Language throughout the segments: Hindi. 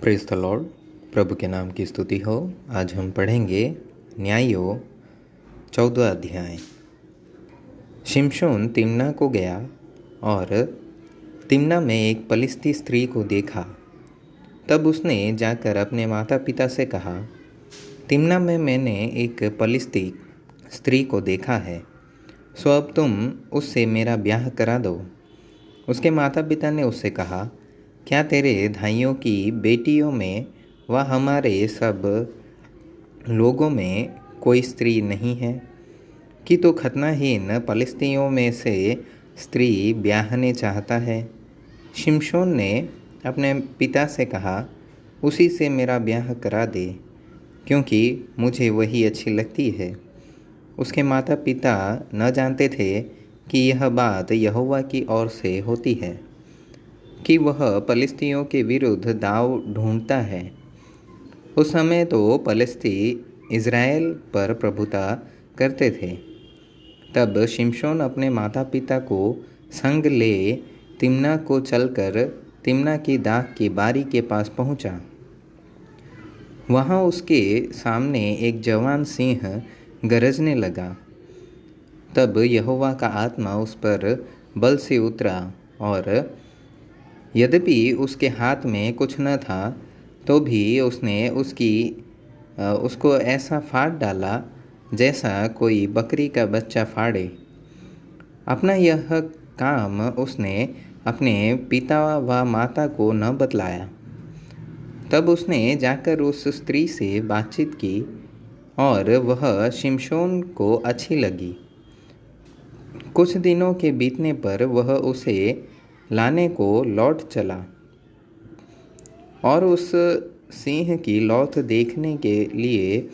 Praise the Lord. प्रभु के नाम की स्तुति हो। आज हम पढ़ेंगे न्यायों 14 अध्याय। शिमशोन तिम्ना को गया और तिम्ना में एक पलिश्ती स्त्री को देखा। तब उसने जाकर अपने माता पिता से कहा, तिम्ना में मैंने एक पलिश्ती स्त्री को देखा है, सो अब तुम उससे मेरा ब्याह करा दो। उसके माता पिता ने उससे कहा, क्या तेरे भाइयों की बेटियों में व हमारे सब लोगों में कोई स्त्री नहीं है कि तू खतनाहीन पलिश्तियों में से स्त्री ब्याहने चाहता है? शिमशोन ने अपने पिता से कहा, उसी से मेरा ब्याह करा दे, क्योंकि मुझे वही अच्छी लगती है। उसके माता पिता न जानते थे कि यह बात यहोवा की ओर से होती है, कि वह पलिश्तियों के विरुद्ध दाव ढूंढता है। उस समय तो पलिश्ती इज़राइल पर प्रभुता करते थे। तब शिमशोन अपने माता पिता को संग ले तिम्ना को चलकर तिम्ना की दाख की बारी के पास पहुंचा। वहां उसके सामने एक जवान सिंह गरजने लगा। तब यहोवा का आत्मा उस पर बल से उतरा, और यद्यपि उसके हाथ में कुछ न था, तो भी उसने उसको ऐसा फाड़ डाला जैसा कोई बकरी का बच्चा फाड़े। अपना यह काम उसने अपने पिता व माता को न बतलाया। तब उसने जाकर उस स्त्री से बातचीत की, और वह शिमशोन को अच्छी लगी। कुछ दिनों के बीतने पर वह उसे लाने को लौट चला, और उस सिंह की लौट देखने के लिए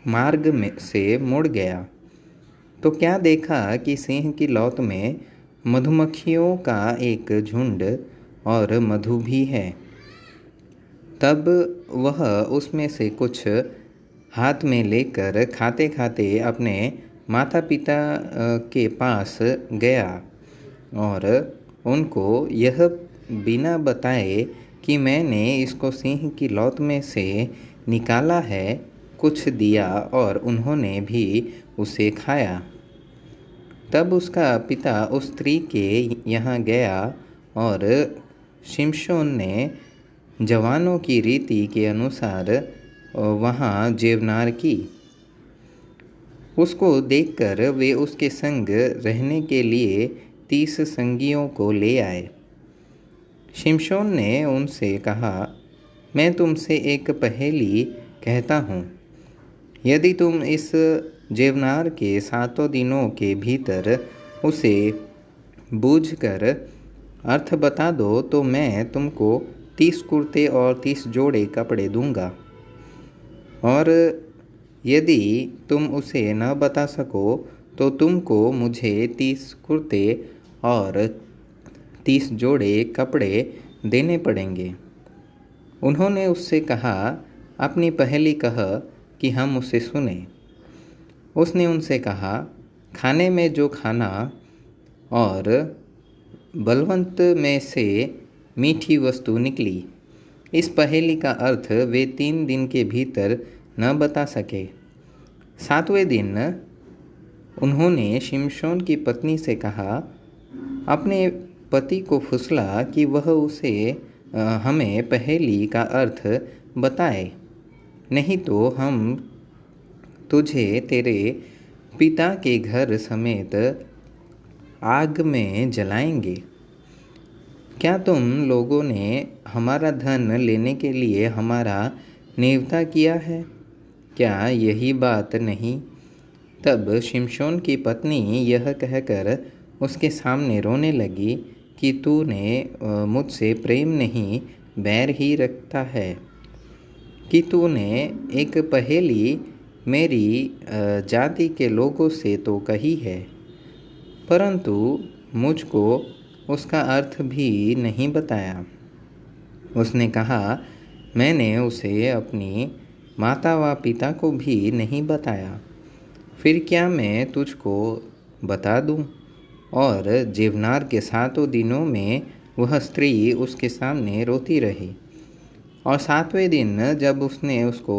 मार्ग में से मुड़ गया, तो क्या देखा कि सिंह की लौट में मधुमक्खियों का एक झुंड और मधु भी है। तब वह उसमें से कुछ हाथ में लेकर खाते खाते अपने माता पिता के पास गया, और उनको यह बिना बताए कि मैंने इसको सिंह की लौट में से निकाला है, कुछ दिया, और उन्होंने भी उसे खाया। तब उसका पिता उस स्त्री के यहाँ गया, और शिमशोन ने जवानों की रीति के अनुसार वहाँ जेवनार की। उसको देखकर वे उसके संग रहने के लिए 30 संगियों को ले आए। शिमशोन ने उनसे कहा, मैं तुमसे एक पहेली कहता हूँ। यदि तुम इस जेवनार के 7 दिनों के भीतर उसे बूझकर अर्थ बता दो, तो मैं तुमको 30 कुर्ते और 30 जोड़े कपड़े दूंगा। और यदि तुम उसे न बता सको, तो तुमको मुझे 30 कुर्ते और 30 जोड़े कपड़े देने पड़ेंगे। उन्होंने उससे कहा, अपनी पहेली कह कि हम उसे सुने। उसने उनसे कहा, खाने में जो खाना और बलवंत में से मीठी वस्तु निकली। इस पहेली का अर्थ वे 3 दिन के भीतर न बता सके। 7वें दिन उन्होंने शिमशोन की पत्नी से कहा, अपने पति को फुसला कि वह उसे हमें पहेली का अर्थ बताए, नहीं तो हम तुझे तेरे पिता के घर समेत आग में जलाएंगे। क्या तुम लोगों ने हमारा धन लेने के लिए हमारा नेवता किया है? क्या यही बात नहीं? तब शिमशोन की पत्नी यह कहकर उसके सामने रोने लगी कि तूने मुझसे प्रेम नहीं, बैर ही रखता है, कि तूने एक पहेली मेरी जाति के लोगों से तो कही है, परंतु मुझको उसका अर्थ भी नहीं बताया। उसने कहा, मैंने उसे अपनी माता व पिता को भी नहीं बताया, फिर क्या मैं तुझको बता दूं? और जेवनार के 7 दिनों में वह स्त्री उसके सामने रोती रही। और 7वें दिन जब उसने उसको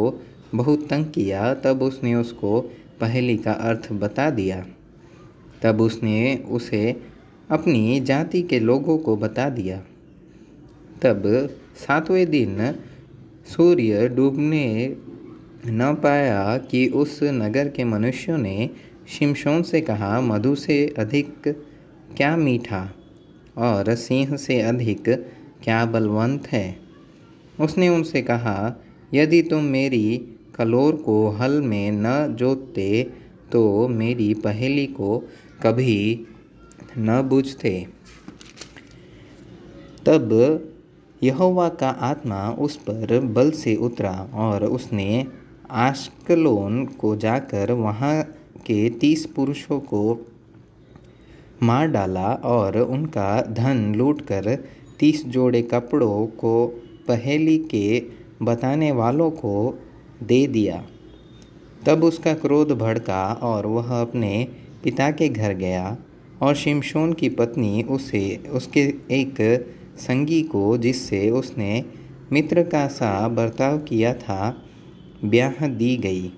बहुत तंग किया तब उसने उसको पहेली का अर्थ बता दिया। तब उसने उसे अपनी जाति के लोगों को बता दिया। तब 7वें दिन सूर्य डूबने न पाया कि उस नगर के मनुष्यों ने शिमशोन से कहा, मधु से अधिक क्या मीठा और सिंह से अधिक क्या बलवंत है। उसने उनसे कहा, यदि तुम मेरी कलोर को हल में न जोतते तो मेरी पहेली को कभी न बूझते। तब यहोवा का आत्मा उस पर बल से उतरा और उसने आश्कलोन को जाकर वहाँ के 30 पुरुषों को मार डाला और उनका धन लूटकर 30 जोड़े कपड़ों को पहेली के बताने वालों को दे दिया। तब उसका क्रोध भड़का और वह अपने पिता के घर गया और शिमशोन की पत्नी उसके एक संगी को, जिससे उसने मित्र का सा बर्ताव किया था, ब्याह दी गई।